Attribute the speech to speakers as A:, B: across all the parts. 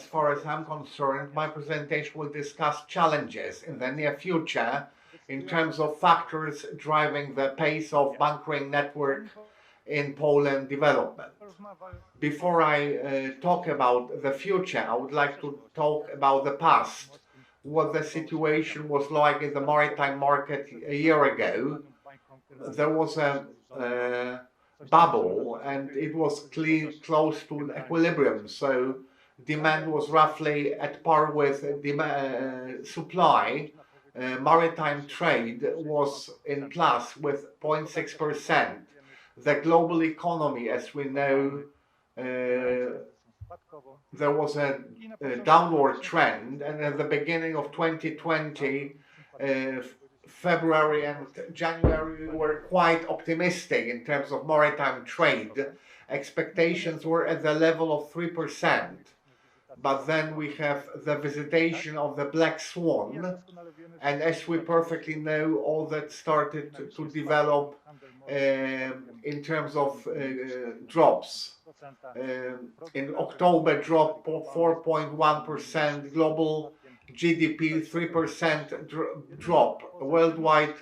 A: far as I'm concerned, my presentation will discuss challenges in the near future in terms of factors driving the pace of bunkering network in Poland development. Before I talk about the future, I would like to talk about the past, what the situation was like in the maritime market a year ago. There was a bubble and it was close to equilibrium, so demand was roughly at par with supply. Maritime trade was in plus with 0.6%. The global economy, as we know, there was a downward trend, and at the beginning of 2020, February and January were quite optimistic in terms of maritime trade. Expectations were at the level of 3%. But then we have the visitation of the black swan, and as we perfectly know, all that started to develop in terms of drops. In October, dropped 4.1%, global GDP 3% drop. Worldwide,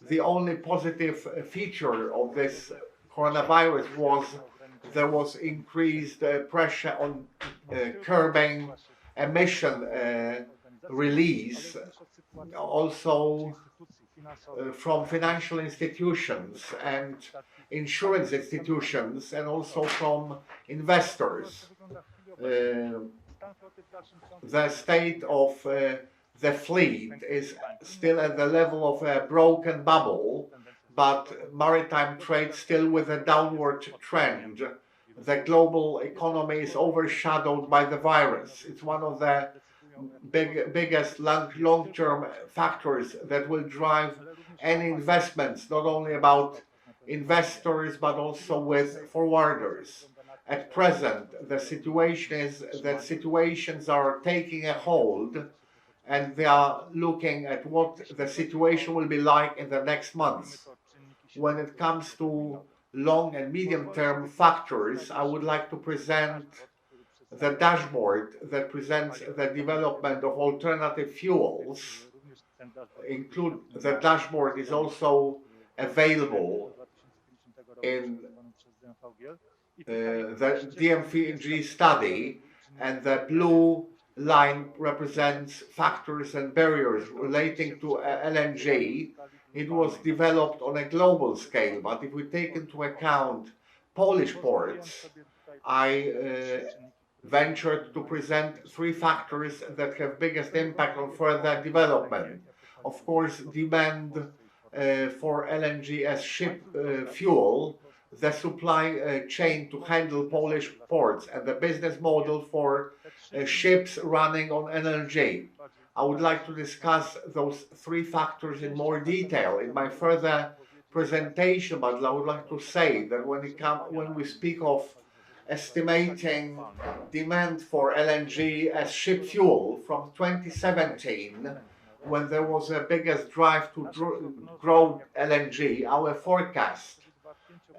A: the only positive feature of this coronavirus was there was increased pressure on curbing emission release, also from financial institutions and insurance institutions, and also from investors. The state of the fleet is still at the level of a broken bubble, but maritime trade still with a downward trend. The global economy is overshadowed by the virus. It's one of the biggest long-term factors that will drive any investments, not only about investors but also with forwarders. At present, the situation is that situations are taking a hold, and they are looking at what the situation will be like in the next months. When it comes to long and medium term factors, I would like to present the dashboard that presents the development of alternative fuels. The dashboard is also available in the DMVG study, and the blue line represents factors and barriers relating to LNG. It was developed on a global scale, but if we take into account Polish ports, I ventured to present three factors that have biggest impact on further development. Of course, demand for LNG as ship fuel, the supply chain to handle Polish ports, and the business model for ships running on LNG. I would like to discuss those three factors in more detail in my further presentation, but I would like to say that when we speak of estimating demand for LNG as ship fuel from 2017, when there was a biggest drive to grow LNG, our forecast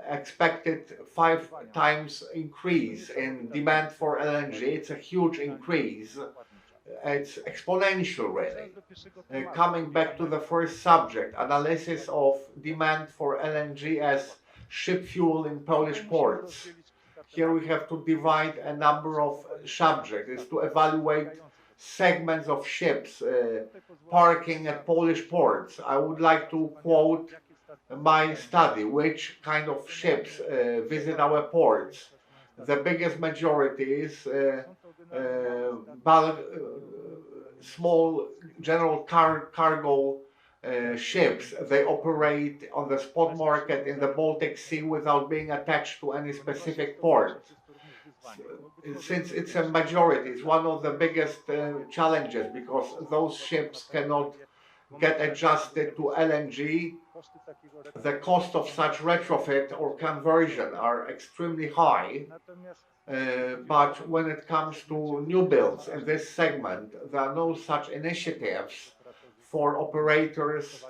A: expected 5 times increase in demand for LNG. It's a huge increase. It's exponential, really. Coming back to the first subject, analysis of demand for LNG as ship fuel in Polish ports. Here we have to divide a number of subjects. It's to evaluate segments of ships parking at Polish ports. I would like to quote my study, which kind of ships visit our ports. The biggest majority is small general cargo ships. They operate on the spot market in the Baltic Sea without being attached to any specific port. Since it's a majority, it's one of the biggest challenges, because those ships cannot get adjusted to LNG. The cost of such retrofit or conversion are extremely high. But when it comes to new builds in this segment, there are no such initiatives for operators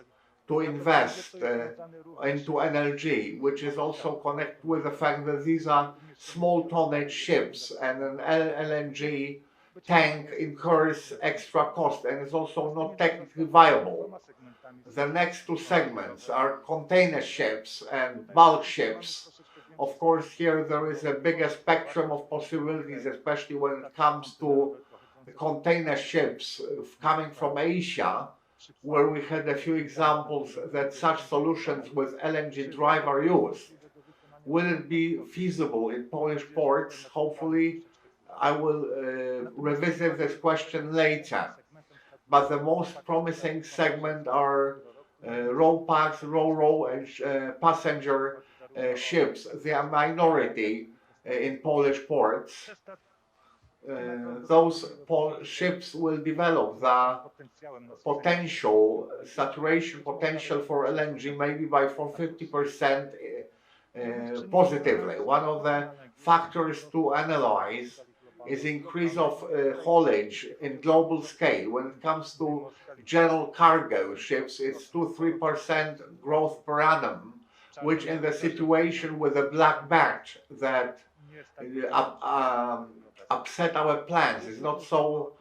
A: to invest into LNG, which is also connected with the fact that these are small tonnage ships, and an LNG tank incurs extra cost and is also not technically viable. The next two segments are container ships and bulk ships. Of course, here there is a bigger spectrum of possibilities, especially when it comes to the container ships coming from Asia, where we had a few examples that such solutions with LNG drive are used. Will it be feasible in Polish ports? Hopefully, I will revisit this question later. But the most promising segment are ro-pax, ro-ro, and passenger ships. They are minority in Polish ports. Those ships will develop the potential saturation potential for LNG maybe by 50% positively. One of the factors to analyze is increase of haulage in global scale. When it comes to general cargo ships, it's 2-3% growth per annum, which in the situation with a black batch that upset our plans is not so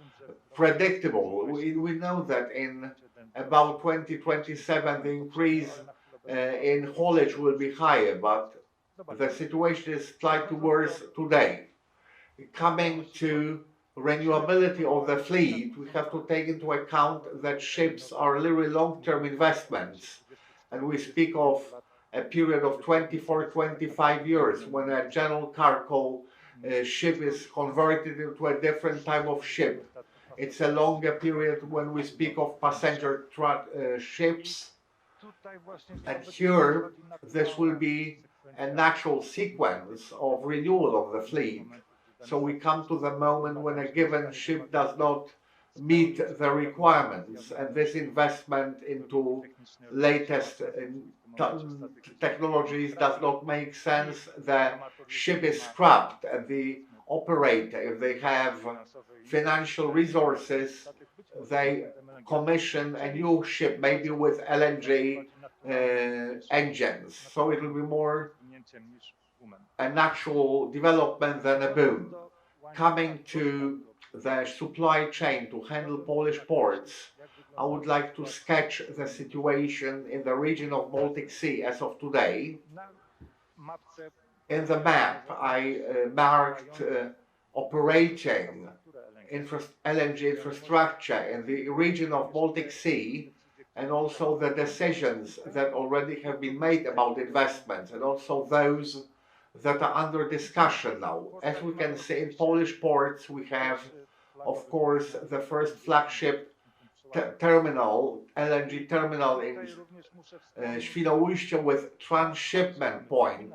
A: predictable. We know that in about 2027 the increase in haulage will be higher, but the situation is slightly worse today. Coming to renewability of the fleet, we have to take into account that ships are literally long-term investments, and we speak of a period of 24-25 years when a general cargo ship is converted into a different type of ship. It's a longer period when we speak of passenger ships, and here this will be a natural sequence of renewal of the fleet. So we come to the moment when a given ship does not meet the requirements, and this investment into latest technologies does not make sense. The ship is scrapped, and the operator, if they have financial resources, they commission a new ship, maybe with LNG engines. So it will be more a natural development than a boom. Coming to the supply chain to handle Polish ports, I would like to sketch the situation in the region of Baltic Sea as of today. In the map, I marked operating LNG infrastructure in the region of Baltic Sea, and also the decisions that already have been made about investments, and also those that are under discussion now. As we can see in Polish ports, we have, of course, the first flagship terminal, LNG terminal in Świnoujście with transshipment point.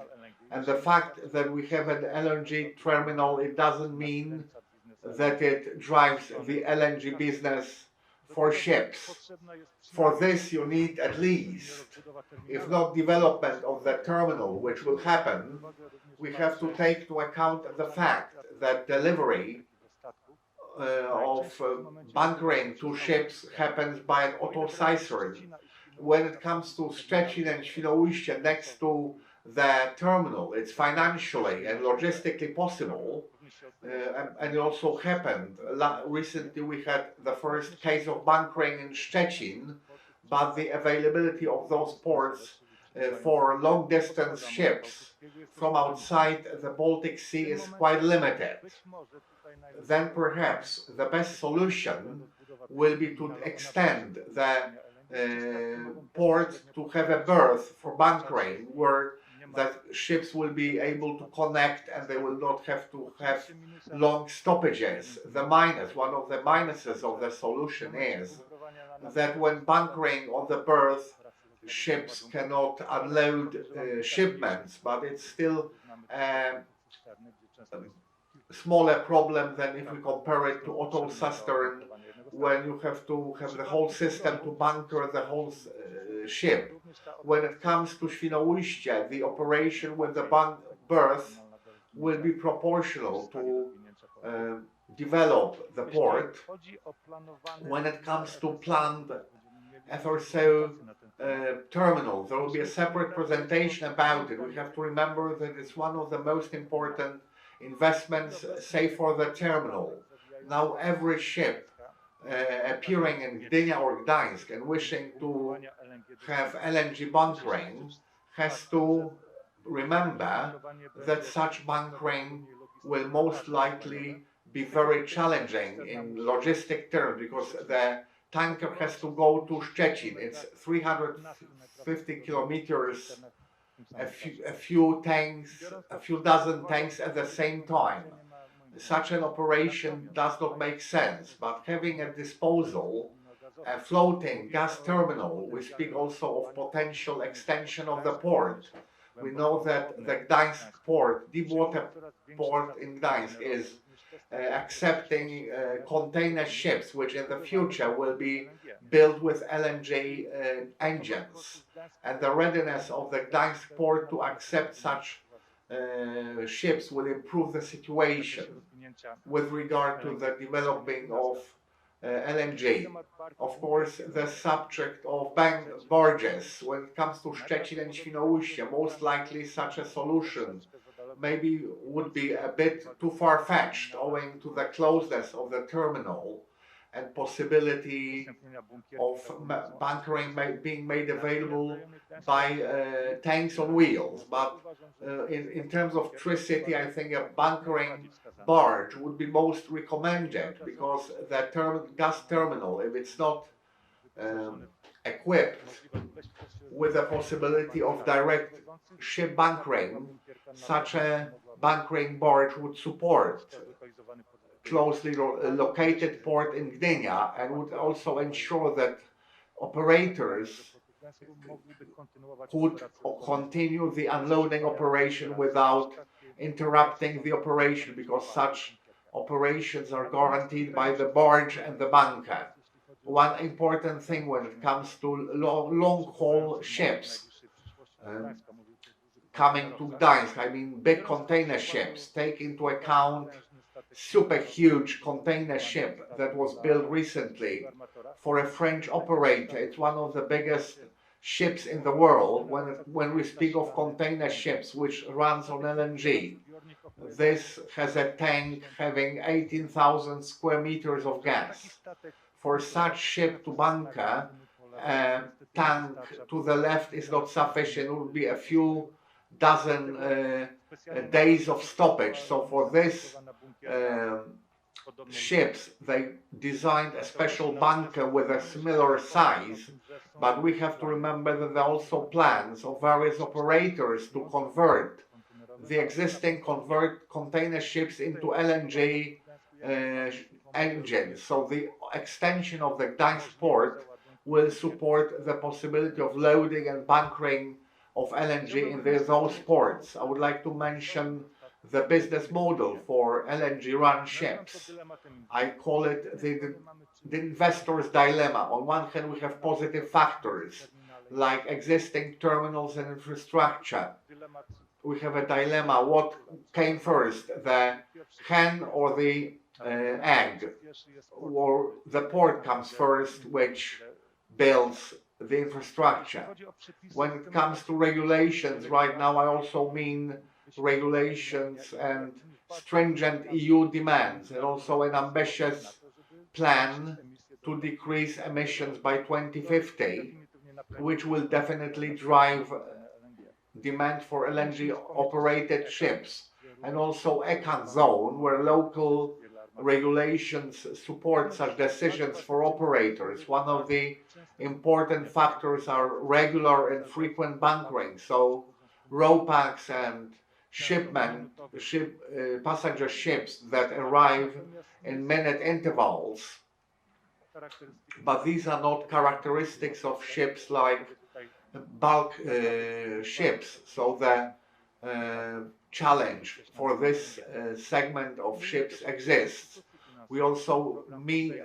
A: And the fact that we have an LNG terminal, it doesn't mean that it drives the LNG business for ships. For this you need at least, if not development of the terminal, which will happen, we have to take into account the fact that delivery of bunkering to ships happens by an auto-sizer. When it comes to Szczecin and Świnoujście next to the terminal, it's financially and logistically possible, and it also happened. Recently we had the first case of bunkering in Szczecin, but the availability of those ports for long distance ships from outside the Baltic Sea is quite limited. Then perhaps the best solution will be to extend the port to have a berth for bunkering, where that ships will be able to connect and they will not have to have long stoppages. One of the minuses of the solution is that when bunkering on the berth, ships cannot unload shipments, but it's still a smaller problem than if we compare it to auto-cistern, when you have to have the whole system to bunker the whole ship. When it comes to Świnoujście, the operation with the berth will be proportional to develop the port. When it comes to planned FSO terminal, there will be a separate presentation about it. We have to remember that it's one of the most important investments, say for the terminal. Now every ship appearing in Gdynia or Gdańsk and wishing to have LNG bunkering has to remember that such bunkering will most likely be very challenging in logistic terms, because the tanker has to go to Szczecin. It's 350 kilometers, a few tanks, a few dozen tanks at the same time. Such an operation does not make sense, but having at disposal a floating gas terminal, we speak also of potential extension of the port. We know that the Gdańsk port, deep water port in Gdańsk, is accepting container ships, which in the future will be built with LNG engines. And the readiness of the Gdańsk port to accept such ships will improve the situation with regard to the developing of LNG. Of course, the subject of barges, when it comes to Szczecin and Świnoujście, most likely such a solution maybe would be a bit too far-fetched owing to the closeness of the terminal and possibility of bunkering being made available by tanks on wheels. But in terms of Tri-City, I think a bunkering barge would be most recommended, because the gas terminal, if it's not equipped with the possibility of direct ship bunkering, such a bunkering barge would support closely located port in Gdynia and would also ensure that operators could continue the unloading operation without interrupting the operation, because such operations are guaranteed by the barge and the bunker. One important thing when it comes to long-haul ships coming to Gdańsk, I mean big container ships, take into account super huge container ship that was built recently for a French operator. It's one of the biggest ships in the world when we speak of container ships, which runs on LNG. This has a tank having 18,000 square meters of gas. For such ship to bunker, a tank to the left is not sufficient. It would be a few dozen days of stoppage. So for this ships, they designed a special bunker with a similar size, but we have to remember that there are also plans of various operators to convert the existing container ships into LNG engines. So the extension of the Gdańsk port will support the possibility of loading and bunkering of LNG in those ports. I would like to mention the business model for LNG run ships. I call it the investor's dilemma. On one hand, we have positive factors like existing terminals and infrastructure. We have a dilemma: what came first, the hen or the egg? Or the port comes first, which builds the infrastructure. When it comes to regulations, right now I also mean regulations and stringent EU demands, and also an ambitious plan to decrease emissions by 2050, which will definitely drive demand for LNG operated ships, and also ECAN zone, where local regulations support such decisions for operators. One of the important factors are regular and frequent bunkering. So RoPax and passenger ships that arrive in minute intervals, but these are not characteristics of ships like bulk ships. So the challenge for this segment of ships exists. We also meet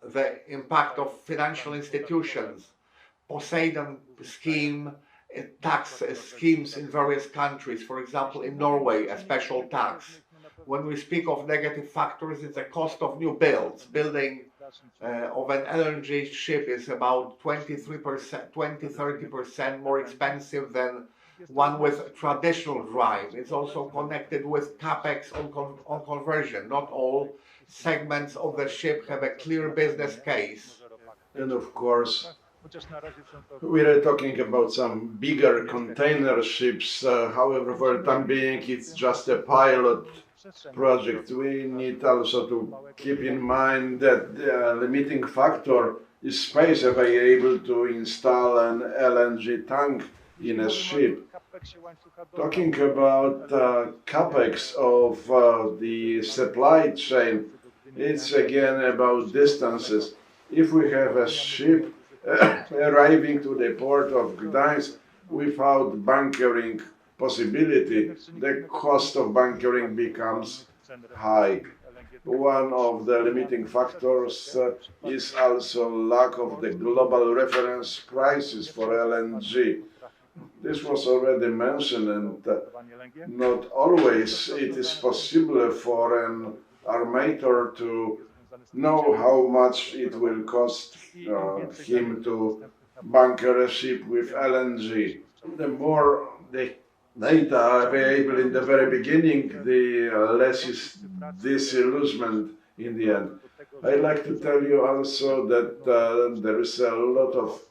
A: the impact of financial institutions, Poseidon scheme, tax schemes in various countries. For example, in Norway, a special tax. When we speak of negative factors, it's the cost of new builds. Building of an LNG ship is about 20-30% more expensive than one with traditional drive. It's also connected with capex on conversion. Not all segments of the ship have a clear business case.
B: And of course, we are talking about some bigger container ships. However, for the time being, it's just a pilot project. We need also to keep in mind that the limiting factor is space available to install an LNG tank in a ship. Talking about capex of the supply chain, it's again about distances. If we have a ship arriving to the port of Gdańsk without bunkering possibility, the cost of bunkering becomes high. One of the limiting factors is also lack of the global reference prices for LNG. This was already mentioned, and not always it is possible for an armator to know how much it will cost him to bunker a ship with LNG. The more the data available in the very beginning, the less is disillusionment in the end. I'd like to tell you also that there is a lot of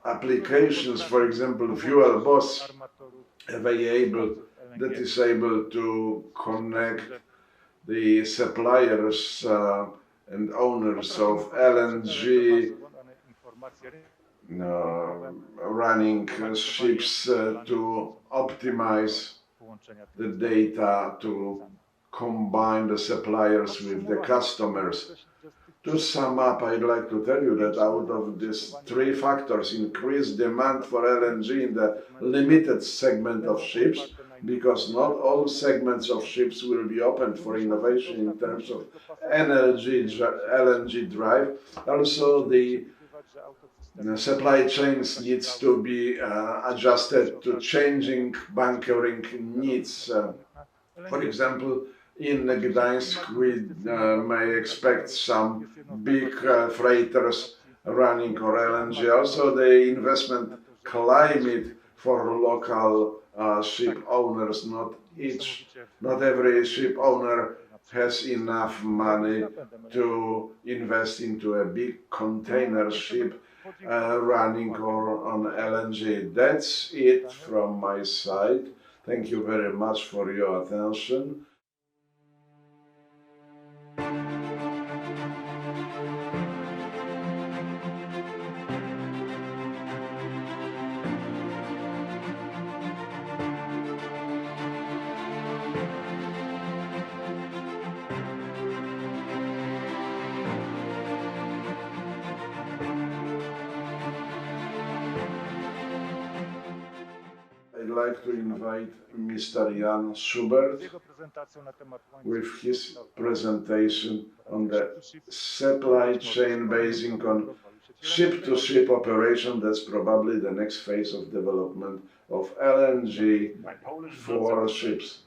B: applications, for example, fuel boss available that is able to connect the suppliers and owners of LNG running ships to optimize the data, to combine the suppliers with the customers. To sum up, I'd like to tell you that out of these three factors, increased demand for LNG in the limited segment of ships, because not all segments of ships will be open for innovation in terms of LNG drive. Also, the supply chains needs to be adjusted to changing bunkering needs. For example, in Gdańsk, we may expect some big freighters running on LNG. Also, the investment climate for local ship owners. Not every ship owner has enough money to invest into a big container ship running on LNG. That's it from my side. Thank you very much for your attention. I'd like to invite Mr. Jan Schubert with his presentation on the supply chain basing on ship-to-ship operation. That's probably the next phase of development of LNG for ships.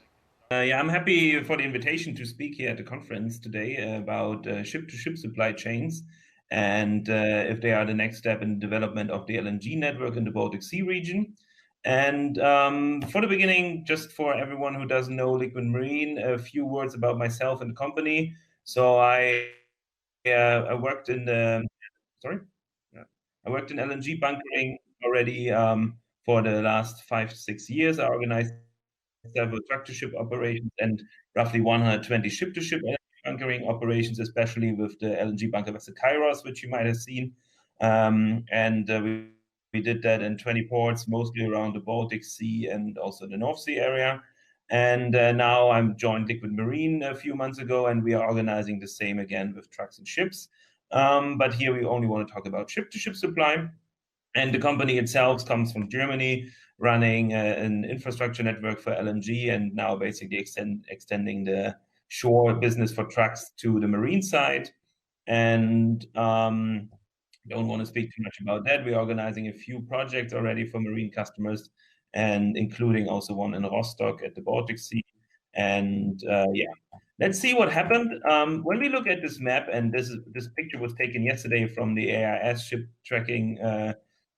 C: Yeah, I'm happy for the invitation to speak here at the conference today about ship-to-ship supply chains and if they are the next step in the development of the LNG network in the Baltic Sea region. And for the beginning, just for everyone who doesn't know Liquid Marine, a few words about myself and the company. So I worked in I worked in LNG bunkering already for the last 5 to 6 years. I organized several truck-to-ship operations and roughly 120 ship-to-ship bunkering operations, especially with the LNG bunker vessel Kairos, which you might have seen. We did that in 20 ports, mostly around the Baltic Sea and also the North Sea area. And now I'm joined Liquid Marine a few months ago, and we are organizing the same again with trucks and ships. But here we only want to talk about ship-to-ship supply. And the company itself comes from Germany, running an infrastructure network for LNG, and now basically extending the shore business for trucks to the marine side. And don't want to speak too much about that. We're organizing a few projects already for marine customers, and including also one in Rostock at the Baltic Sea. And yeah, let's see what happened. When we look at this map, and this picture was taken yesterday from the AIS ship tracking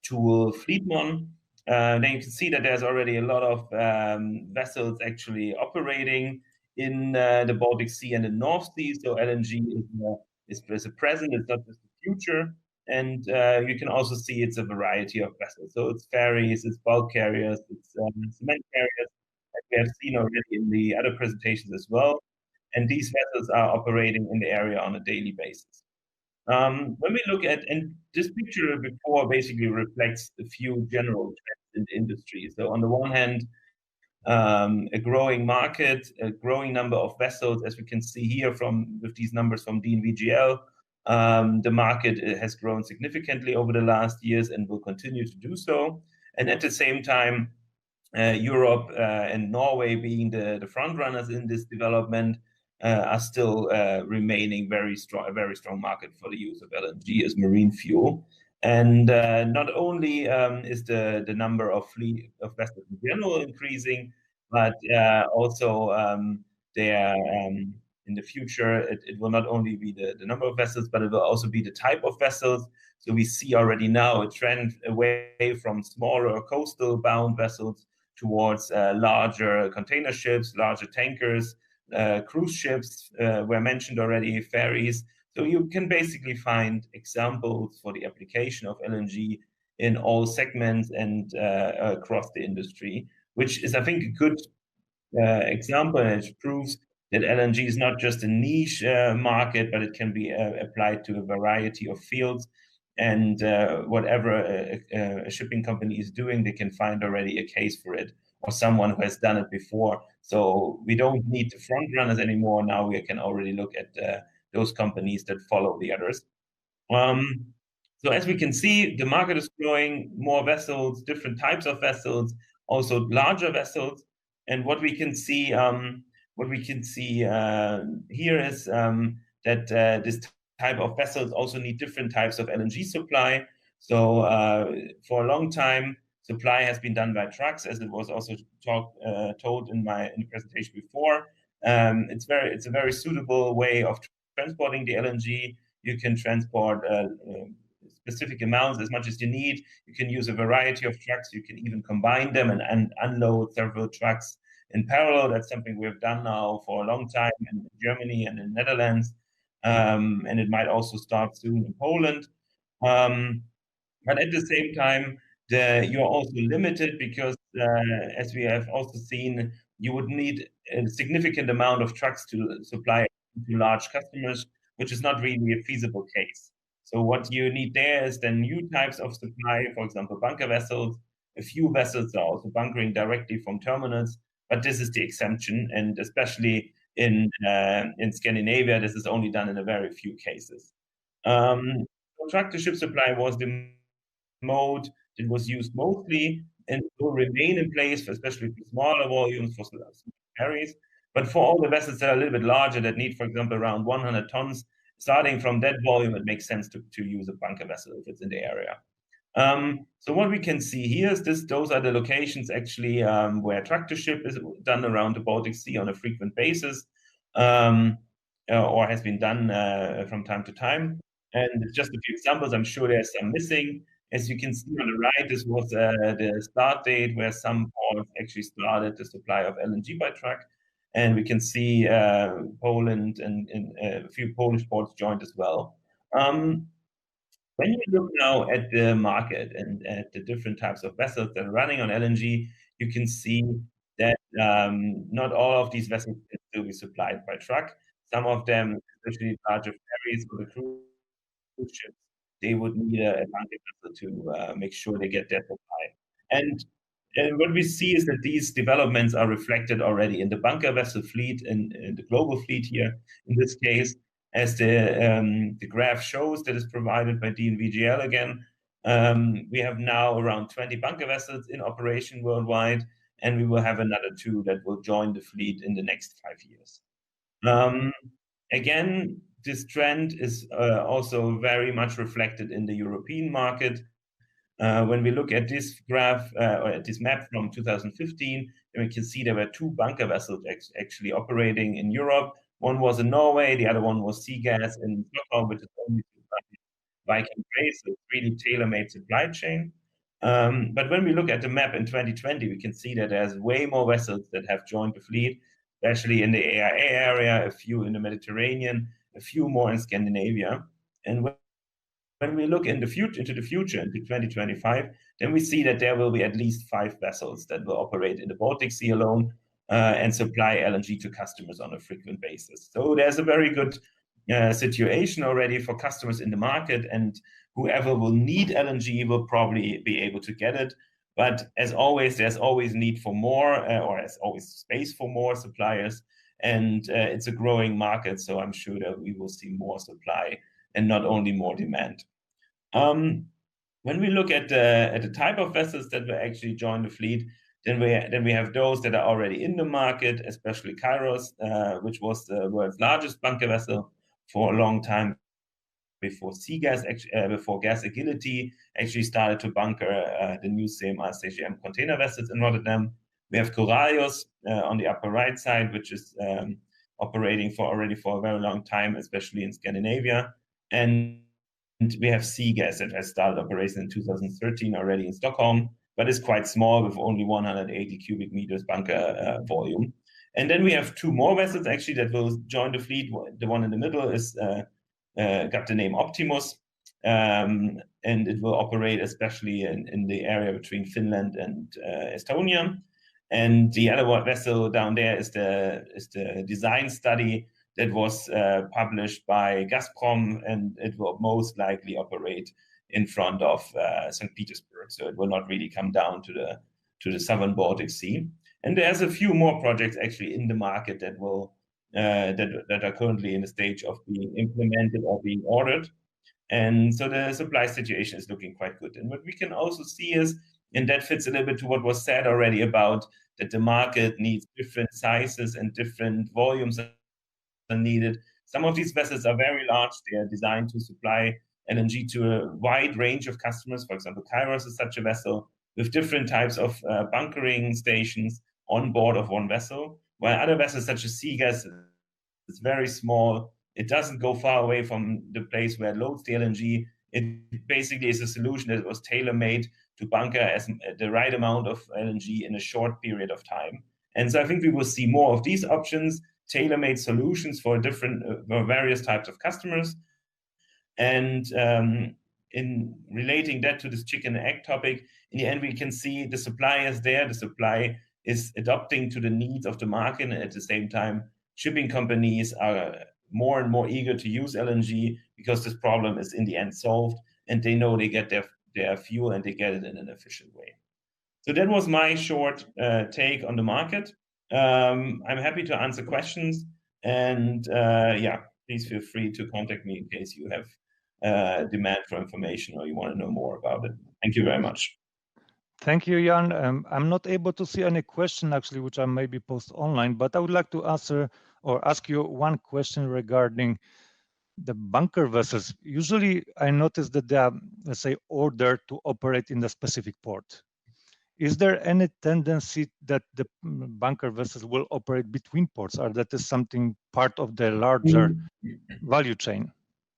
C: tool Fleetmon, then you can see that there's already a lot of vessels actually operating in the Baltic Sea and the North Sea. So LNG is a present, it's not just the future. And you can also see it's a variety of vessels. So it's ferries, it's bulk carriers, it's cement carriers, that we have seen already in the other presentations as well. And these vessels are operating in the area on a daily basis. When we look at, and this picture before basically reflects a few general trends in the industry. So on the one hand, a growing market, a growing number of vessels, as we can see here with these numbers from DNVGL. The market has grown significantly over the last years and will continue to do so. And at the same time, Europe and Norway being the front runners in this development are still remaining a very strong market for the use of LNG as marine fuel. And not only is the number of vessels in general increasing, but also in the future, it will not only be the number of vessels, but it will also be the type of vessels. So we see already now a trend away from smaller coastal bound vessels towards larger container ships, larger tankers, cruise ships were mentioned already, ferries. So you can basically find examples for the application of LNG in all segments and across the industry, which is, I think, a good example, and it proves that LNG is not just a niche market, but it can be applied to a variety of fields. And whatever a shipping company is doing, they can find already a case for it, or someone who has done it before. So we don't need the front runners anymore. Now we can already look at those companies that follow the others. So as we can see, the market is growing, more vessels, different types of vessels, also larger vessels. And what we can see here is that this type of vessels also need different types of LNG supply. So for a long time, supply has been done by trucks, as it was also told in the presentation before. It's a very suitable way of transporting the LNG. You can transport specific amounts as much as you need. You can use a variety of trucks. You can even combine them and unload several trucks in parallel. That's something we've done now for a long time in Germany and in the Netherlands. And it might also start soon in Poland. But at the same time, you're also limited because, as we have also seen, you would need a significant amount of trucks to supply to large customers, which is not really a feasible case. So what you need there is then new types of supply, for example, bunker vessels. A few vessels are also bunkering directly from terminals, but this is the exception, and especially in Scandinavia, this is only done in a very few cases. Truck-to-ship supply was the mode that was used mostly and will remain in place, especially for smaller volumes, for ferries. But for all the vessels that are a little bit larger, that need, for example, around 100 tons, starting from that volume, it makes sense to use a bunker vessel if it's in the area. So what we can see here is those are the locations actually where truck-to-ship is done around the Baltic Sea on a frequent basis, or has been done from time to time. And just a few examples, I'm sure there's some missing. As you can see on the right, this was the start date where some ports actually started the supply of LNG by truck. And we can see Poland and a few Polish ports joined as well. When you look now at the market and at the different types of vessels that are running on LNG, you can see that not all of these vessels can still be supplied by truck. Some of them, especially larger ferries or the cruise ships, they would need a bunker vessel to make sure they get their supply. And what we see is that these developments are reflected already in the bunker vessel fleet and in the global fleet here. In this case, as the graph shows that is provided by DNVGL again, we have now around 20 bunker vessels in operation worldwide, and we will have another 2 that will join the fleet in the next 5 years. Again, this trend is also very much reflected in the European market. When we look at this graph, or at this map from 2015, then we can see there were 2 bunker vessels actually operating in Europe. One was in Norway, the other one was Seagas in Stockholm, which is only Viking Grace, so it's really tailor-made supply chain. But when we look at the map in 2020, we can see that there's way more vessels that have joined the fleet. especially in the AIA area, a few in the Mediterranean, a few more in Scandinavia. And when we look into the future, into 2025, then we see that there will be at least 5 vessels that will operate in the Baltic Sea alone and supply LNG to customers on a frequent basis. So there's a very good situation already for customers in the market, and whoever will need LNG will probably be able to get it. But as always, there's always need for more, or there's always space for more suppliers, and it's a growing market. So I'm sure that we will see more supply and not only more demand. When we look at the type of vessels that will actually join the fleet, then we have those that are already in the market, especially Kairos, which was the world's largest bunker vessel for a long time before before Gas Agility actually started to bunker the new CMR CGM container vessels in Rotterdam. We have Coraios on the upper right side, which is operating already for a very long time, especially in Scandinavia. And we have Seagas that has started operation in 2013 already in Stockholm, but is quite small with only 180 cubic meters bunker volume. And then we have 2 more vessels actually that will join the fleet. The one in the middle is got the name Optimus, and it will operate especially in the area between Finland and Estonia. And the other vessel down there is the design study that was published by Gazprom, and it will most likely operate in front of St. Petersburg. So it will not really come down to the southern Baltic Sea. And there's a few more projects actually in the market that will that are currently in the stage of being implemented or being ordered. And so the supply situation is looking quite good. And what we can also see is, and that fits a little bit to what was said already about that the market needs different sizes and different volumes are needed. Some of these vessels are very large. They are designed to supply LNG to a wide range of customers. For example, Kairos is such a vessel with different types of bunkering stations on board of one vessel, while other vessels such as Seagas is very small. It doesn't go far away from the place where it loads the LNG. It basically is a solution that was tailor-made to bunker as the right amount of LNG in a short period of time. And so I think we will see more of these options, tailor-made solutions for different various types of customers. And in relating that to this chicken and egg topic, in the end, we can see the supply is there. The supply is adapting to the needs of the market. And at the same time, shipping companies are more and more eager to use LNG because this problem is in the end solved, and they know they get their fuel and they get it in an efficient way. So that was my short take on the market. I'm happy to answer questions, and yeah, please feel free to contact me in case you have demand for information or you want to know more about it. Thank you very much.
D: Thank you, Jan. I'm not able to see any question actually, which I maybe post online, but I would like to answer or ask you one question regarding the bunker vessels. Usually I notice that they are, let's say, ordered to operate in a specific port. Is there any tendency that the bunker vessels will operate between ports, or that is something part of the larger value chain?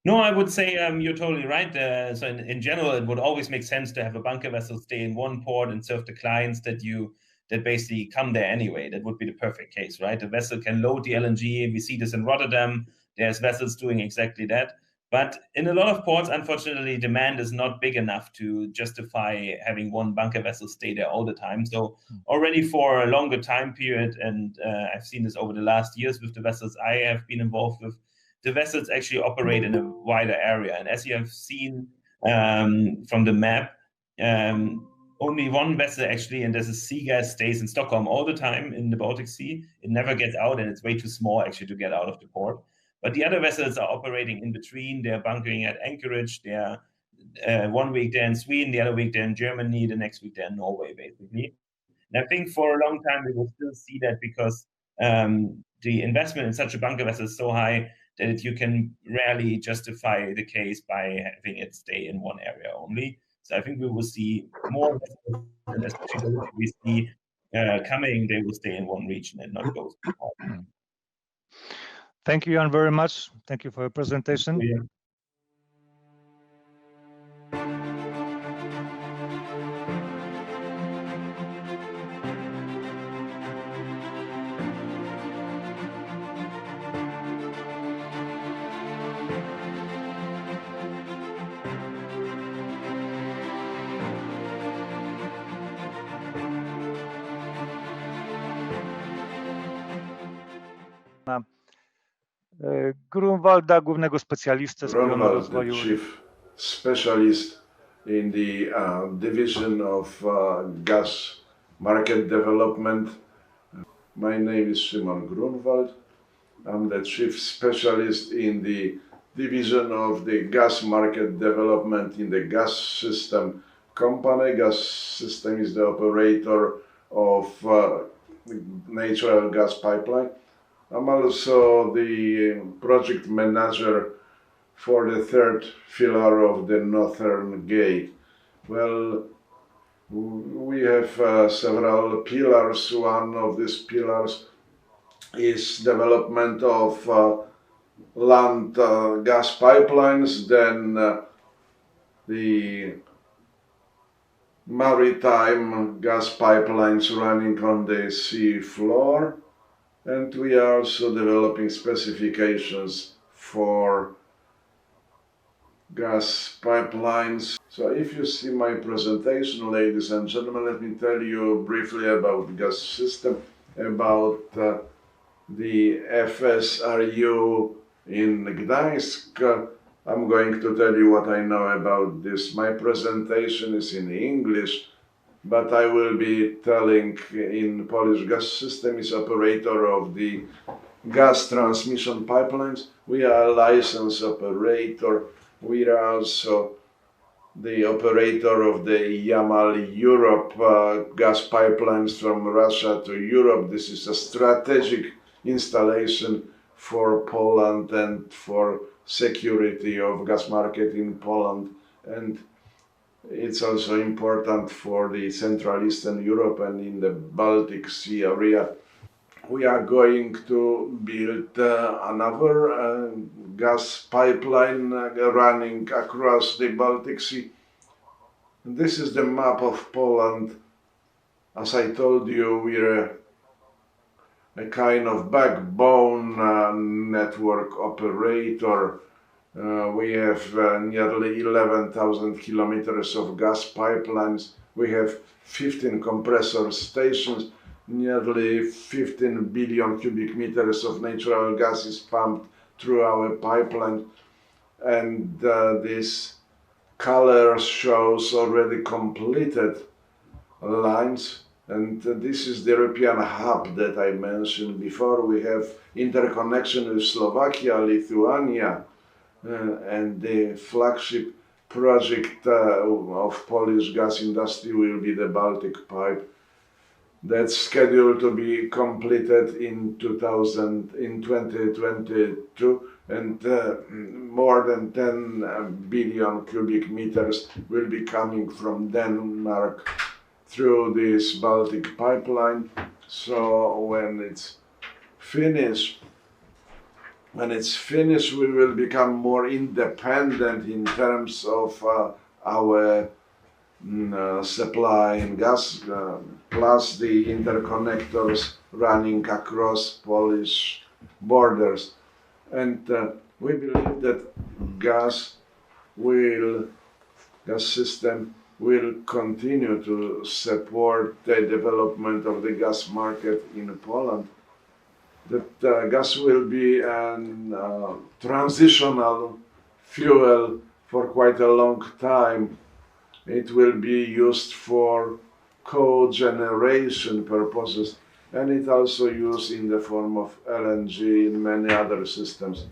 C: No, I would say you're totally right. So in general, it would always make sense to have a bunker vessel stay in one port and serve the clients that basically come there anyway. That would be the perfect case, right? The vessel can load the LNG. We see this in Rotterdam. There's vessels doing exactly that. But in a lot of ports, unfortunately, demand is not big enough to justify having one bunker vessel stay there all the time. So already for a longer time period, and I've seen this over the last years with the vessels I have been involved with, the vessels actually operate in a wider area. And as you have seen from the map, only one vessel actually, and this is Seagas, stays in Stockholm all the time in the Baltic Sea. It never gets out, and it's way too small actually to get out of the port. But the other vessels are operating in between. They're bunkering at Anchorage. They're 1 week they're in Sweden, the other week they're in Germany, the next week they're in Norway, basically. And I think for a long time we will still see that because the investment in such a bunker vessel is so high that you can rarely justify the case by having it stay in one area only. So I think we will see more vessels, and especially those we see coming, they will stay in one region and not go somewhere.
D: Thank you, Jan, very much. Thank you for your presentation.
C: Yeah.
D: Grunwalda, głównego specjalistę z pionu
B: Grunwald, the
D: rozwoju.
B: chief specialist in the division of gas market development. My name is Szymon Grunwald. I'm the chief specialist in the division of the gas market development in the gas system company. Gas system is the operator of natural gas pipeline. I'm also the project manager for the third pillar of the Northern Gate. Well, we have several pillars. One of these pillars is development of land gas pipelines, then the maritime gas pipelines running on the sea floor, and we are also developing specifications for gas pipelines. So if you see my presentation, ladies and gentlemen, let me tell you briefly about the gas system, about the Fsru in Gdańsk. I'm going to tell you what I know about this. My presentation is in English, but I will be telling in Polish. Gas system is operator of the gas transmission pipelines. We are a licensed operator. We are also the operator of the Yamal Europe gas pipelines from Russia to Europe. This is a strategic installation for Poland and for security of gas market in Poland, and it's also important for the Central Eastern Europe and in the Baltic Sea area. We are going to build another gas pipeline running across the Baltic Sea. This is the map of Poland. As I told you, we're a kind of backbone network operator. We have nearly 11,000 kilometers of gas pipelines. We have 15 compressor stations. Nearly 15 billion cubic meters of natural gas is pumped through our pipeline, and this color shows already completed lines, and this is the European hub that I mentioned before. We have interconnection with Slovakia, Lithuania, and the flagship project of Polish gas industry will be the Baltic Pipe. That's scheduled to be completed in 2022, and more than 10 billion cubic meters will be coming from Denmark through this Baltic pipeline. So when it's finished, we will become more independent in terms of our supply in gas, plus the interconnectors running across Polish borders. And we believe that gas system will continue to support the development of the gas market in Poland. That gas will be a transitional fuel for quite a long time. It will be used for cogeneration purposes, and it also used in the form of LNG in many other systems.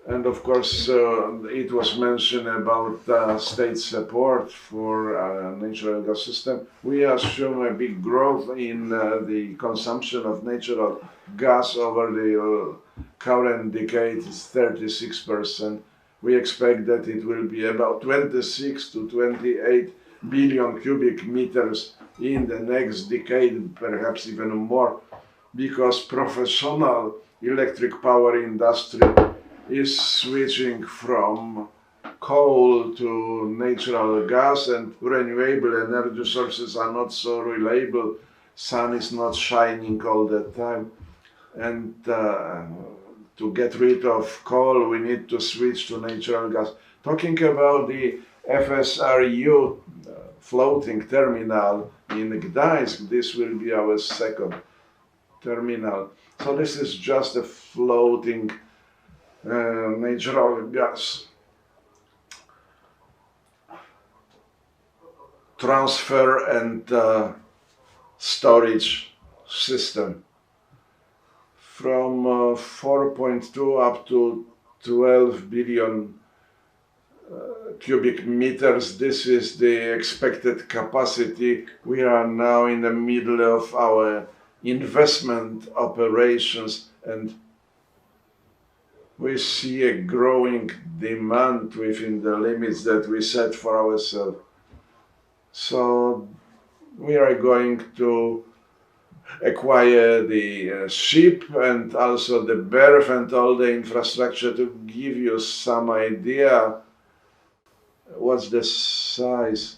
B: And of course, it was mentioned about state support for natural gas system. We assume a big growth in the consumption of natural gas over the current decade is 36%. We expect that it will be about 26 to 28 billion cubic meters in the next decade, perhaps even more, because professional electric power industry is switching from coal to natural gas, and renewable energy sources are not so reliable. Sun is not shining all the time, and to get rid of coal, we need to switch to natural gas. Talking about the Fsru floating terminal in Gdańsk, this will be our second terminal. So this is just a floating natural gas transfer and storage system. From 4.2 up to 12 billion cubic meters. This is the expected capacity. We are now in the middle of our investment operations, and we see a growing demand within the limits that we set for ourselves. So we are going to acquire the ship and also the berth and all the infrastructure. To give you some idea what's the size,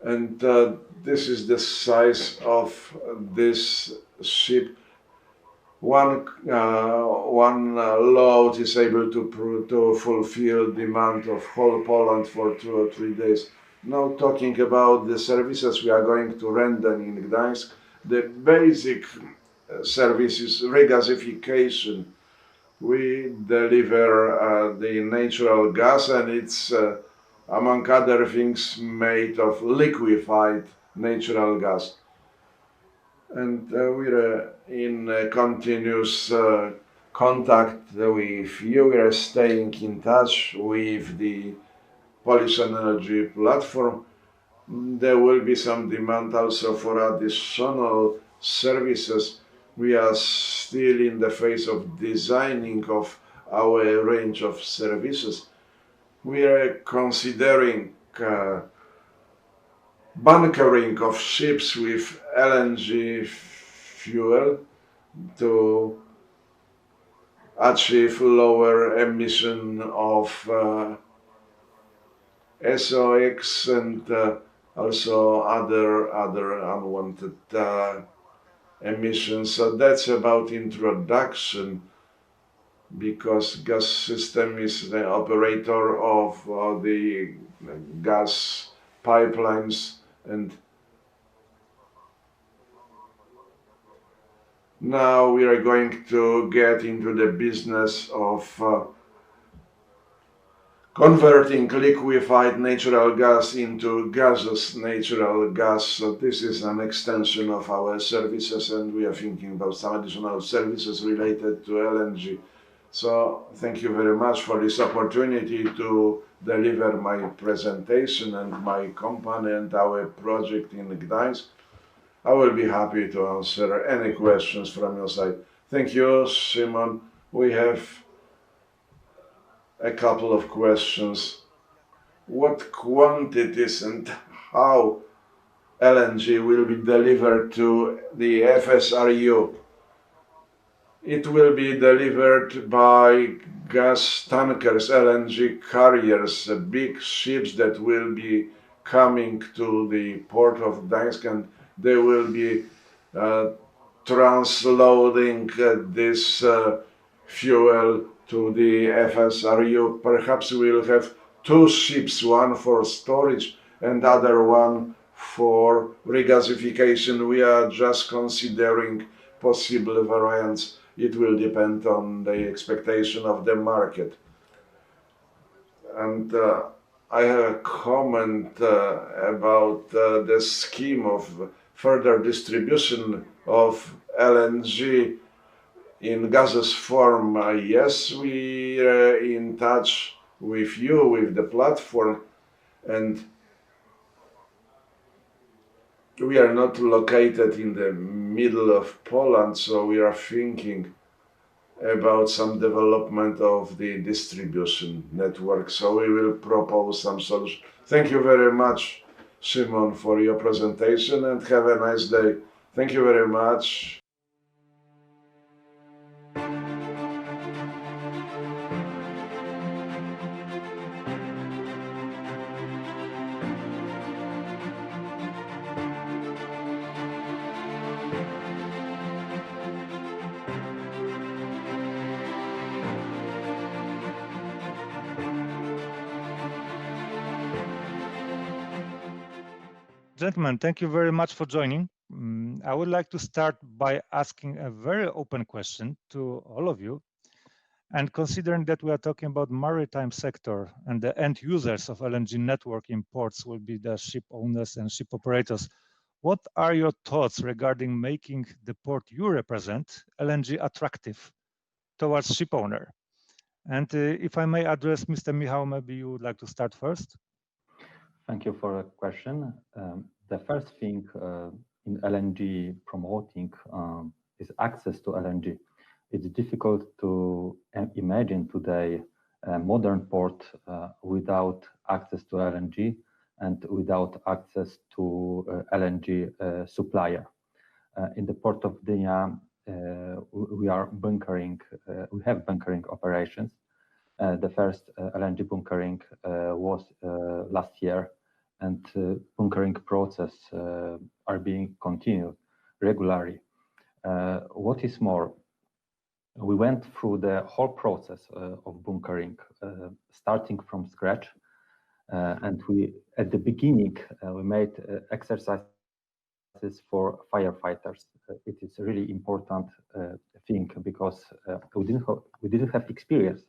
B: and this is the size of this ship. One load is able to fulfill demand of whole Poland for 2 or 3 days. Now talking about the services we are going to render in Gdańsk, the basic service is regasification. We deliver the natural gas, and it's among other things made of liquefied natural gas. And we're in continuous contact with you. We are staying in touch with the Polish Energy Platform. There will be some demand also for additional services. We are still in the phase of designing of our range of services. We are considering bunkering of ships with LNG fuel to achieve lower emission of SOx and also other unwanted emissions. So that's about introduction, because gas system is the operator of the gas pipelines, and now we are going to get into the business of converting liquefied natural gas into gaseous natural gas. So this is an extension of our services, and we are thinking about some additional services related to LNG. So thank you very much for this opportunity to deliver my presentation and my company and our project in Gdańsk. I will be happy to answer any questions from your side. Thank you, Simon. We have a couple of questions. What quantities and how LNG will be delivered to the Fsru? It will be delivered by gas tankers, LNG carriers, big ships that will be coming to the port of Gdańsk, and they will be transloading this fuel to the Fsru. Perhaps we'll have 2 ships, one for storage and other one for regasification. We are just considering possible variants. It will depend on the expectation of the market. And I have a comment about the scheme of further distribution of LNG in gaseous form. Yes, we are in touch with you, with the platform, and we are not located in the middle of Poland, so we are thinking about some development of the distribution network. So we will propose some solution. Thank you very much, Simon, for your presentation, and have a nice day. Thank you very much.
D: Gentlemen, thank you very much for joining. I would like to start by asking a very open question to all of you. And considering that we are talking about maritime sector and the end users of LNG network imports will be the ship owners and ship operators, what are your thoughts regarding making the port you represent, LNG, attractive towards ship owner? And if I may address Mr. Michał, maybe you would like to start first.
E: Thank you for the question. The first thing in LNG promoting is access to LNG. It's difficult to imagine today a modern port without access to LNG and without access to LNG supplier. In the port of Gdynia, we are bunkering. We have bunkering operations. The first LNG bunkering was last year, and bunkering process are being continued regularly. What is more, we went through the whole process of bunkering, starting from scratch, and we at the beginning we made exercises for firefighters. It is a really important thing because we didn't have experience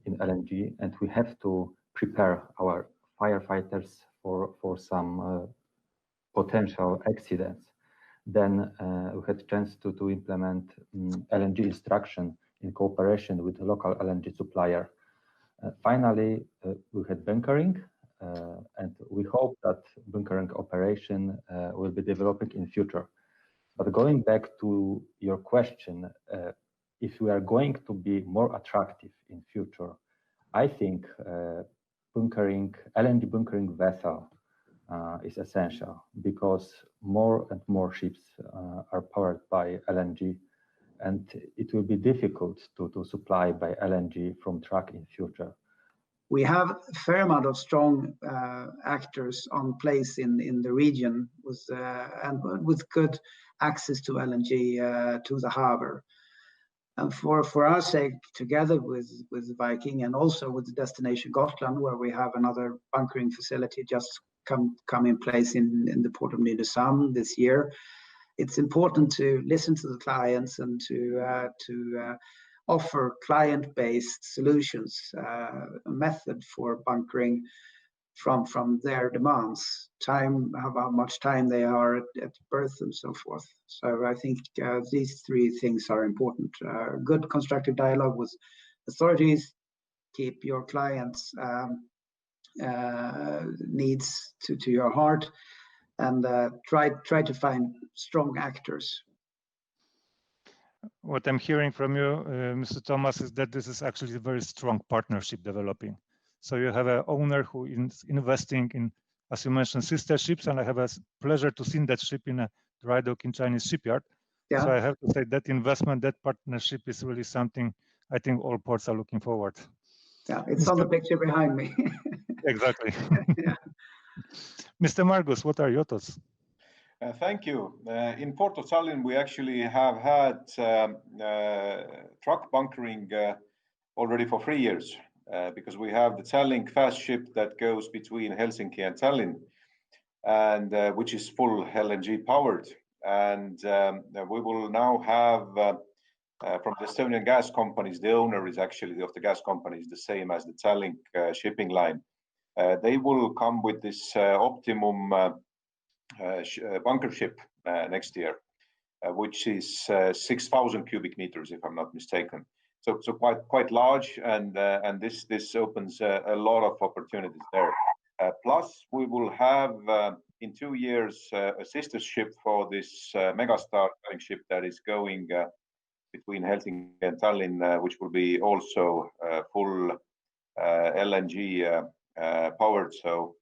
E: in LNG, and we have to prepare our firefighters for some potential accidents. Then we had a chance to implement LNG instruction in cooperation with the local LNG supplier. Finally, we had bunkering, and we hope that bunkering operation will be developing in future. But going back to your question, if we are going to be more attractive in future, I think LNG bunkering vessel is essential because more and more ships are powered by LNG, and it will be difficult to supply by LNG from truck in future.
F: We have a fair amount of strong actors on place in the region with good access to LNG to the harbor. And for our sake, together with Viking and also with the destination Gotland, where we have another bunkering facility just come in place in the port of Nynäshamn this year, it's important to listen to the clients and to offer client-based solutions, a method for bunkering from their demands, how much time they are at berth and so forth. So I think these three things are important. Good constructive dialogue with authorities, keep your clients' needs to your heart, and try to find strong actors.
D: What I'm hearing from you, Mr. Thomas, is that this is actually a very strong partnership developing. So you have an owner who is investing in, as you mentioned, sister ships, and I have a pleasure to see that ship in a dry dock in Chinese shipyard. Yeah. So I have to say that investment, that partnership is really something I think all ports are looking forward.
F: Yeah, it's on the picture behind me.
D: Exactly. Yeah. Mr. Margus, what are your thoughts?
G: Thank you. In Port of Tallinn, we actually have had truck bunkering already for 3 years because we have the Tallink fast ship that goes between Helsinki and Tallinn, and which is full LNG powered. And we will now have from the Estonian gas companies, the owner is actually of the gas companies, the same as the Tallink shipping line. They will come with this optimum bunker ship next year, which is 6,000 cubic meters, if I'm not mistaken. So quite large, and this opens a lot of opportunities there. Plus, we will have in 2 years a sister ship for this Megastar ship that is going between Helsinki and Tallinn, which will be also full LNG powered. So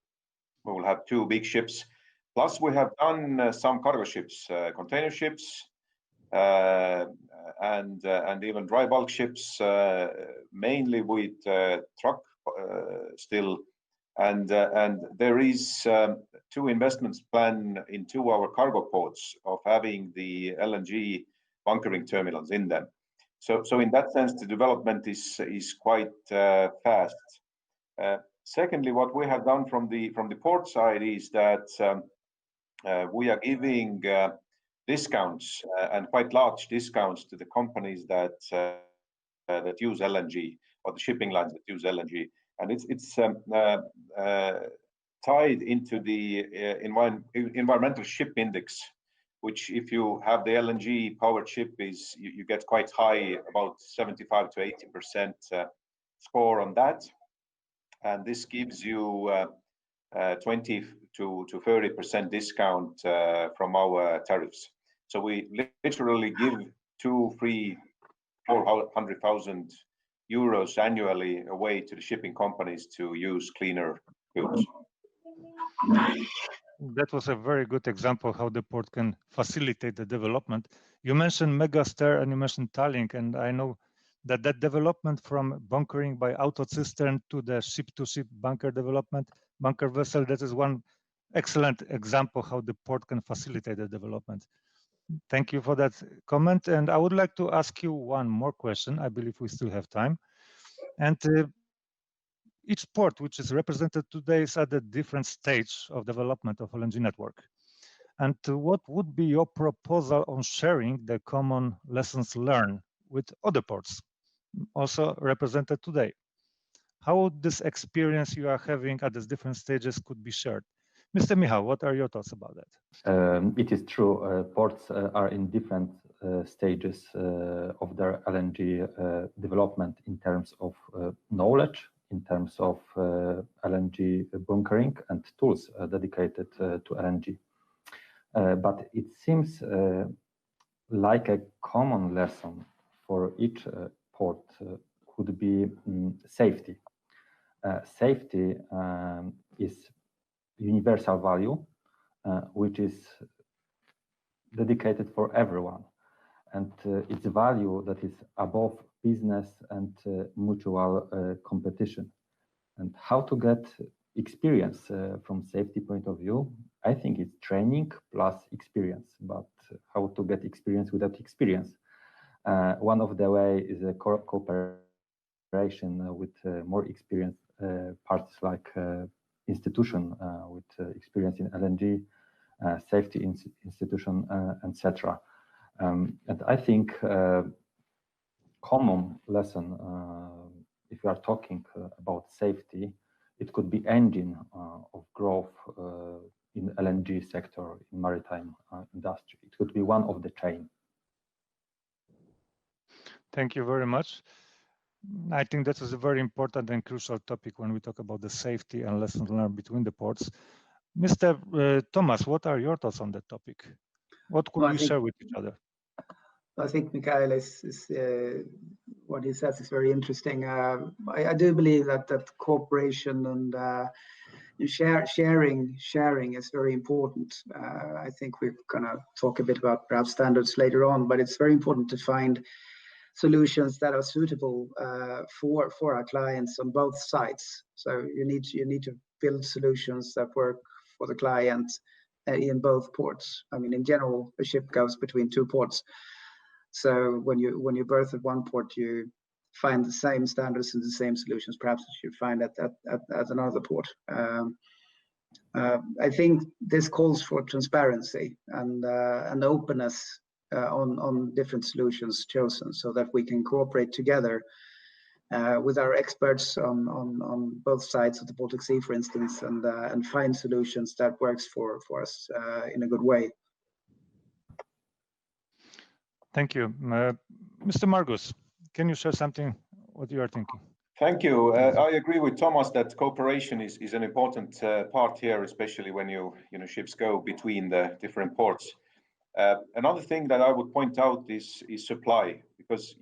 G: we will have 2 big ships. Plus, we have done some cargo ships, container ships, and even dry bulk ships, mainly with truck still. And there is 2 investments planned into our cargo ports of having the LNG bunkering terminals in them. So in that sense, the development is quite fast. Secondly, what we have done from the port side is that we are giving discounts and quite large discounts to the companies that use LNG, or the shipping lines that use LNG, and it's tied into the environmental ship index, which if you have the LNG powered ship is you get quite high, about 75 to 80% score on that, and this gives you 20 to 30% discount from our tariffs. So we literally give 400,000 euros annually away to the shipping companies to use cleaner fuels.
D: That was a very good example how the port can facilitate the development. You mentioned Megaster and you mentioned Tallink, and I know that development from bunkering by auto cistern to the ship-to-ship bunker development, bunker vessel, that is one excellent example how the port can facilitate the development. Thank you for that comment. And I would like to ask you one more question. I believe we still have time. And each port which is represented today is at a different stage of development of LNG network. And what would be your proposal on sharing the common lessons learned with other ports also represented today? How this experience you are having at these different stages could be shared? Mr. Michał, what are your thoughts about that?
E: It is true, ports are in different stages of their LNG development in terms of knowledge, in terms of LNG bunkering and tools dedicated to LNG. But it seems like a common lesson for each port could be safety. Safety is universal value, which is dedicated for everyone. And it's a value that is above business and mutual competition. And how to get experience from safety point of view, I think it's training plus experience. But how to get experience without experience? One of the way is a cooperation with more experienced parties like institution with experience in LNG, safety institution, etc. And I think common lesson, if we are talking about safety, it could be engine of growth in LNG sector, in maritime industry. It could be one of the chain.
D: Thank you very much. I think that is a very important and crucial topic when we talk about the safety and lessons learned between the ports. Mr. Thomas, what are your thoughts on that topic? What could we share with each other?
F: I think Michael what he says is very interesting. I do believe that cooperation and sharing is very important. I think we're going to talk a bit about perhaps standards later on, but it's very important to find solutions that are suitable for our clients on both sides. So you need to build solutions that work for the client in both ports. I mean, in general, a ship goes between two ports. So when you berth at one port, you find the same standards and the same solutions perhaps as you find at another port. I think this calls for transparency and openness on different solutions chosen, so that we can cooperate together with our experts on both sides of the Baltic Sea, for instance, and find solutions that works for us in a good way.
D: Thank you. Mr. Margus, can you share something what you are thinking?
G: Thank you. I agree with Thomas that cooperation is an important part here, especially when ships go between the different ports. Another thing that I would point out is supply, because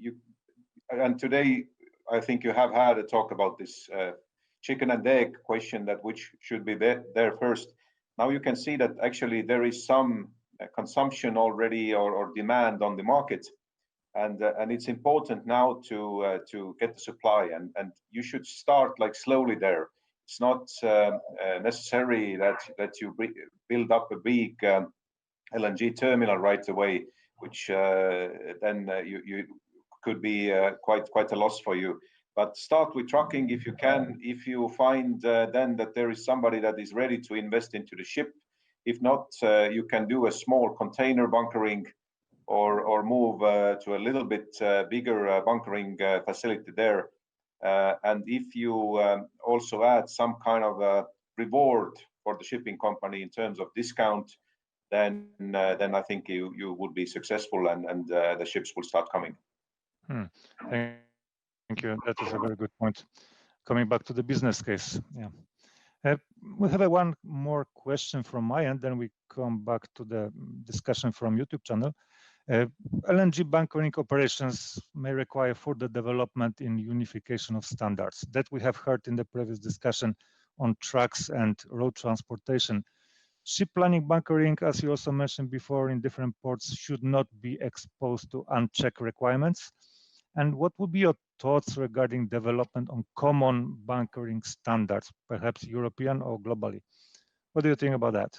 G: today I think you have had a talk about this chicken and egg question, that which should be there first. Now you can see that actually there is some consumption already or demand on the market, and it's important now to get the supply, and you should start like slowly there. It's not necessary that you build up a big LNG terminal right away, which then you could be quite a loss for you. But start with trucking if you can. If you find then that there is somebody that is ready to invest into the ship, If not, you can do a small container bunkering or move to a little bit bigger bunkering facility there. And if you also add some kind of a reward for the shipping company in terms of discount, then I think you would be successful and the ships will start coming.
D: Thank you. That is a very good point. Coming back to the business case, yeah. We have one more question from my end, then we come back to the discussion from YouTube channel. LNG bunkering operations may require further development in unification of standards that we have heard in the previous discussion on trucks and road transportation. Ship planning bunkering, as you also mentioned before, in different ports should not be exposed to unchecked requirements. And what would be your thoughts regarding development on common bunkering standards, perhaps European or globally? What do you think about that?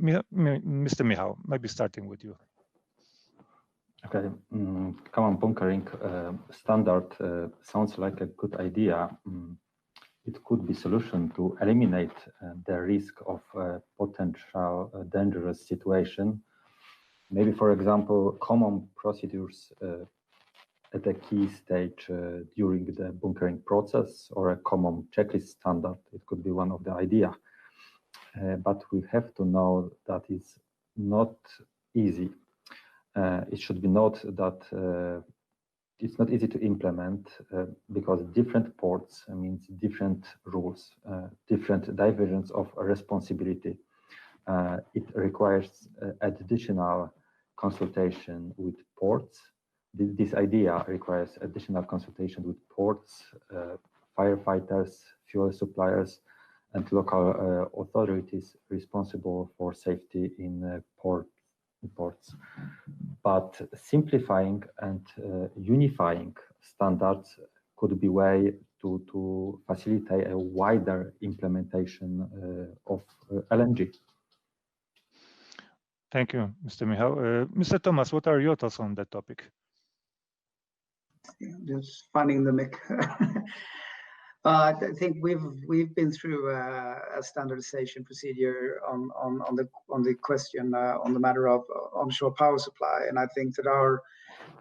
D: Mr. Michał, maybe starting with you.
E: Okay, common bunkering standard sounds like a good idea. It could be a solution to eliminate the risk of potential dangerous situation. Maybe, for example, common procedures at a key stage during the bunkering process, or a common checklist standard. It could be one of the idea. But we have to know that it's not easy. It should be noted that it's not easy to implement because different ports means different rules, different divisions of responsibility. It requires additional consultation with ports. This idea requires additional consultation with ports, firefighters, fuel suppliers, and local authorities responsible for safety in ports. But simplifying and unifying standards could be a way to facilitate a wider implementation of LNG.
D: Thank you, Mr. Michał. Mr. Thomas, what are your thoughts on that topic?
F: Just finding the mic. I think we've been through a standardization procedure on the question on the matter of onshore power supply, and I think that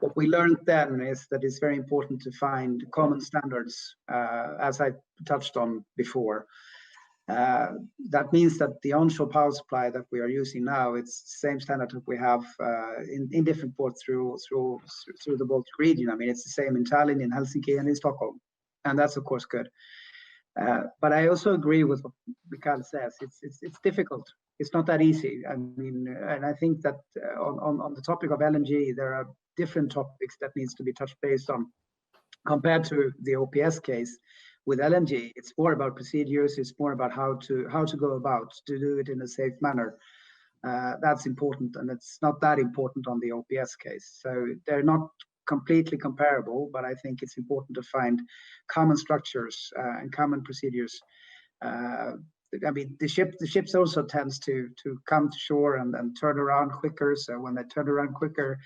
F: what we learned then is that it's very important to find common standards, as I touched on before. That means that the onshore power supply that we are using now, it's the same standard that we have in different ports through the Baltic region. I mean, it's the same in Tallinn, in Helsinki, and in Stockholm. And that's of course good. But I also agree with what Michał says. It's difficult. It's not that easy. I mean, and I think that on the topic of LNG, there are different topics that needs to be touched base on compared to the OPS case. With LNG, it's more about procedures. It's more about how to go about to do it in a safe manner. That's important, and it's not that important on the OPS case. So they're not completely comparable, but I think it's important to find common structures and common procedures. I mean, the ships also tends to come to shore and turn around quicker. So when they turn around quicker,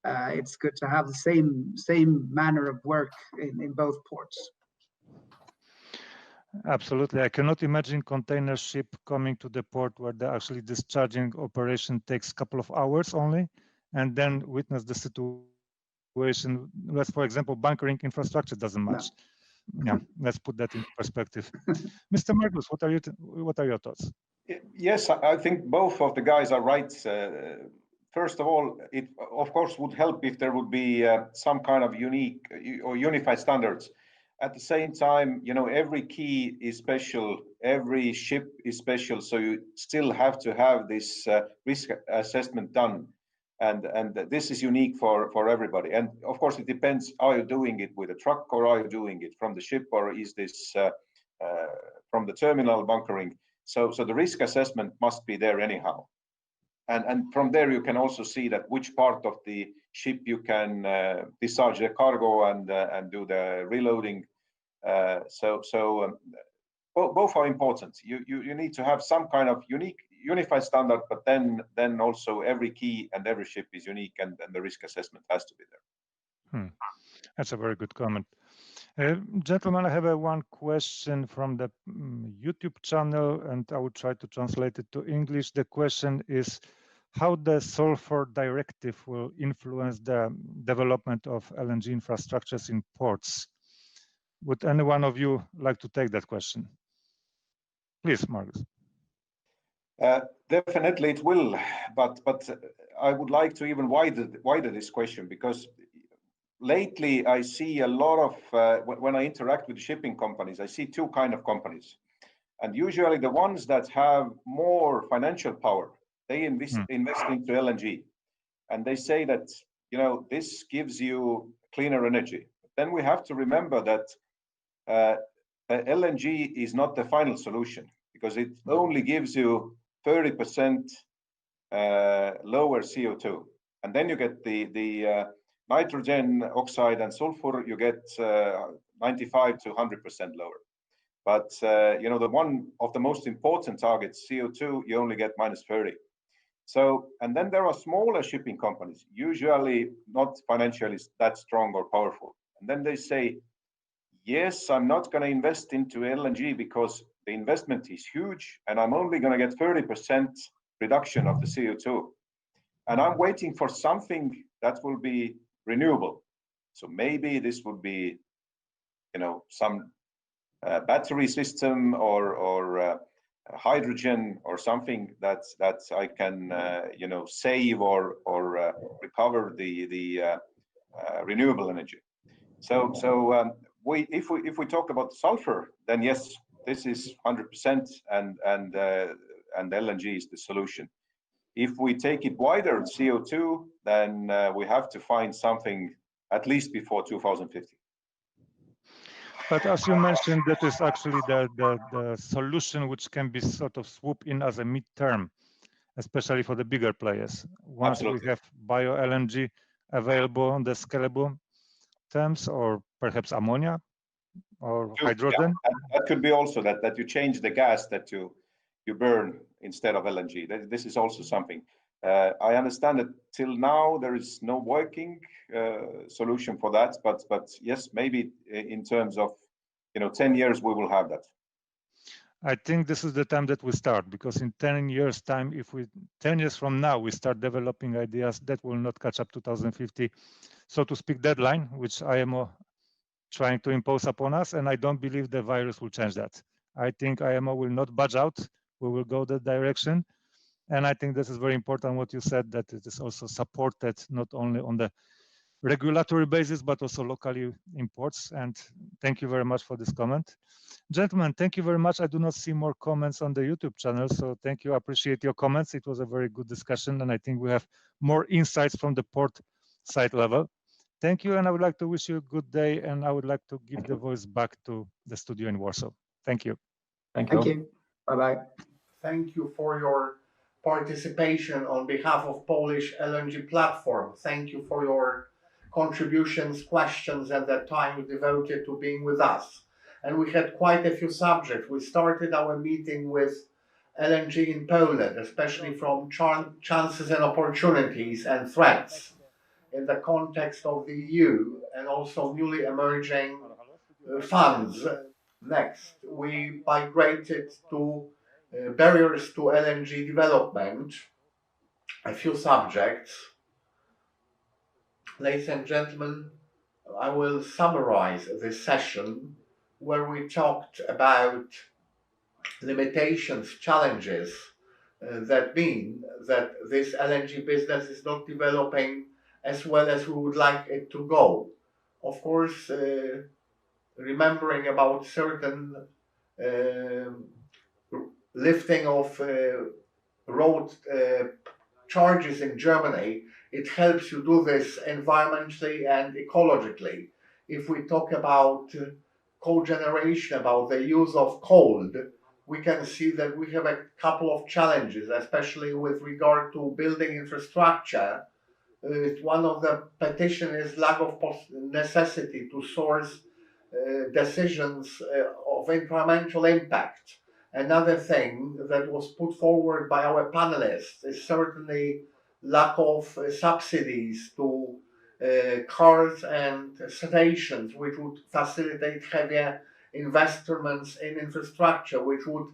F: it's good to have the same manner of work in both ports.
D: Absolutely. I cannot imagine container ship coming to the port where the actually discharging operation takes a couple of hours only, and then witness the situation. Let's, for example, bunkering infrastructure doesn't match. No. Yeah, let's put that into perspective. Mr. Margus, what are your thoughts?
G: Yes, I think both of the guys are right. First of all, it of course would help if there would be some kind of unique or unified standards. At the same time, you know, every key is special, every ship is special, so you still have to have this risk assessment done, and this is unique for everybody. And of course, it depends: are you doing it with a truck, or are you doing it from the ship, or is this from the terminal bunkering? So the risk assessment must be there anyhow, and from there you can also see that which part of the ship you can discharge the cargo and do the reloading. Both are important. You need to have some kind of unified standard, but then also every key and every ship is unique, and the risk assessment has to be there.
D: That's a very good comment. Gentlemen, I have one question from the YouTube channel, and I will try to translate it to English. The question is how the Sulfur Directive will influence the development of LNG infrastructures in ports. Would any one of you like to take that question? Please, Marcus.
G: Definitely it will, but I would like to even widen this question, because lately I see a lot of when I interact with shipping companies, I see two kind of companies, and usually the ones that have more financial power, they invest into LNG, and they say that this gives you cleaner energy. But then we have to remember that LNG is not the final solution, because it only gives you 30% lower CO2, and then you get the nitrogen oxide and sulfur, you get 95 to 100% lower. But the one of the most important targets, CO2, you only get minus 30. So, and then there are smaller shipping companies, usually not financially that strong or powerful, and then they say, yes, I'm not going to invest into LNG because the investment is huge, and I'm only going to get 30% reduction of the CO2. And I'm waiting for something that will be renewable. So maybe this would be, some battery system or hydrogen or something that I can, save or recover the renewable energy. So if we talk about sulfur, then yes, this is 100%, and LNG is the solution. If we take it wider, CO2, then we have to find something at least before 2050.
D: But as you mentioned, that is actually the solution which can be sort of swooped in as a midterm, especially for the bigger players. Once
G: Absolutely.
D: we have bio LNG available on the scalable terms, or perhaps ammonia or hydrogen.
G: Yeah, that could be also that you change the gas that you burn instead of LNG. This is also something. I understand that till now there is no working solution for that, but yes, maybe in terms of 10 years we will have that.
D: I think this is the time that we start, because in 10 years time, if 10 years from now we start developing ideas, that will not catch up 2050, so to speak, deadline, which IMO trying to impose upon us, and I don't believe the virus will change that. I think IMO will not budge out. We will go that direction, and I think this is very important what you said, that it is also supported not only on the regulatory basis but also locally imports. And thank you very much for this comment. Gentlemen, thank you very much. I do not see more comments on the YouTube channel, so thank you. I appreciate your comments. It was a very good discussion, and I think we have more insights from the port side level. Thank you, and I would like to wish you a good day, and I would like to give the voice back to the studio in Warsaw. Thank you.
E: Thank you.
F: Thank you. Bye-bye.
A: Thank you for your participation on behalf of Polish LNG platform. Thank you for your contributions, questions, and the time you devoted to being with us. And we had quite a few subjects. We started our meeting with LNG in Poland, especially from chances and opportunities and threats in the context of the EU, and also newly emerging funds. Next, we migrated to barriers to LNG development, a few subjects. Ladies and gentlemen, I will summarize this session where we talked about limitations, challenges that mean that this LNG business is not developing as well as we would like it to go. Of course, remembering about certain lifting of road charges in Germany, it helps you do this environmentally and ecologically. If we talk about cogeneration, about the use of coal, we can see that we have a couple of challenges, especially with regard to building infrastructure. One of the petition is lack of necessity to source decisions of environmental impact. Another thing that was put forward by our panelists is certainly lack of subsidies to cars and stations, which would facilitate heavier investments in infrastructure, which would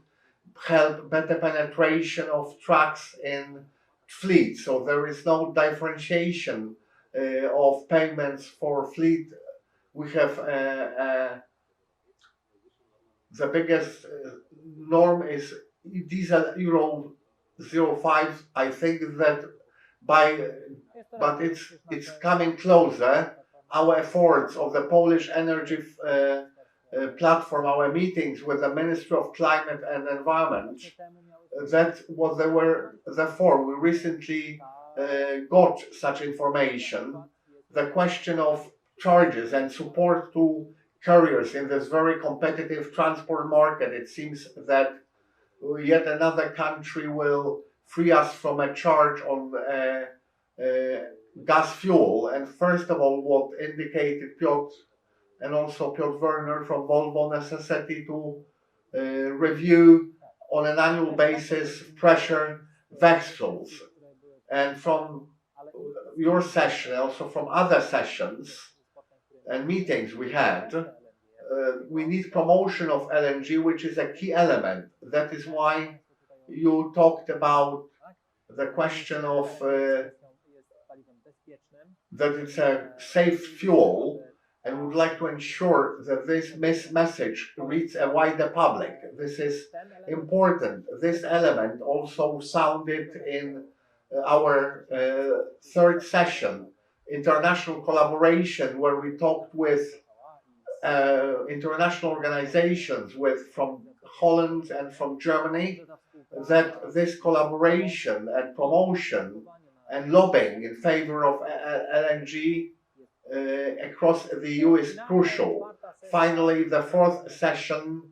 A: help better penetration of trucks in fleet. So there is no differentiation of payments for fleet. We have the biggest norm is diesel Euro 05. I think that but it's coming closer. Our efforts of the Polish energy platform, our meetings with the Ministry of Climate and Environment, that's what they were there for. We recently got such information. The question of charges and support to carriers in this very competitive transport market, it seems that yet another country will free us from a charge on gas fuel. And first of all, what indicated Piotr and also Piotr Werner from Volvo, necessity to review on an annual basis pressure vessels. And from your session, also from other sessions and meetings we had, we need promotion of LNG, which is a key element. That is why you talked about the question of that it's a safe fuel, and would like to ensure that this message reaches a wider public. This is important. This element also sounded in our third session, international collaboration, where we talked with international organizations from Holland and from Germany, that this collaboration and promotion and lobbying in favor of LNG across the EU is crucial. Finally, the fourth session,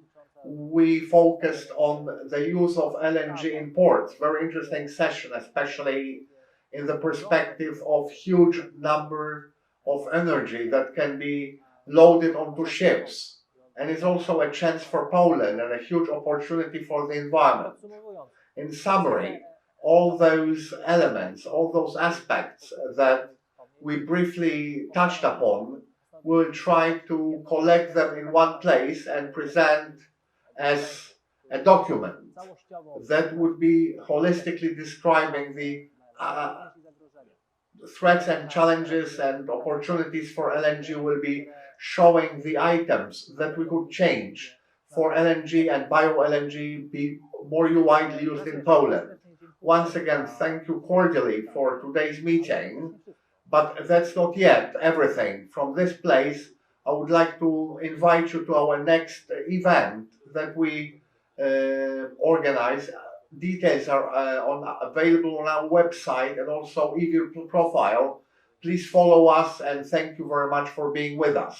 A: we focused on the use of LNG in ports. Very interesting session, especially in the perspective of huge number of energy that can be loaded onto ships. And it's also a chance for Poland and a huge opportunity for the environment. In summary, all those elements, all those aspects that we briefly touched upon, we'll try to collect them in one place and present as a document that would be holistically describing the threats and challenges and opportunities for LNG, will be showing the items that we could change for LNG and bio-LNG be more widely used in Poland. Once again, thank you cordially for today's meeting, but that's not yet everything. From this place, I would like to invite you to our next event that we organize. Details are available on our website and also EVIR profile. Please follow us, and thank you very much for being with us.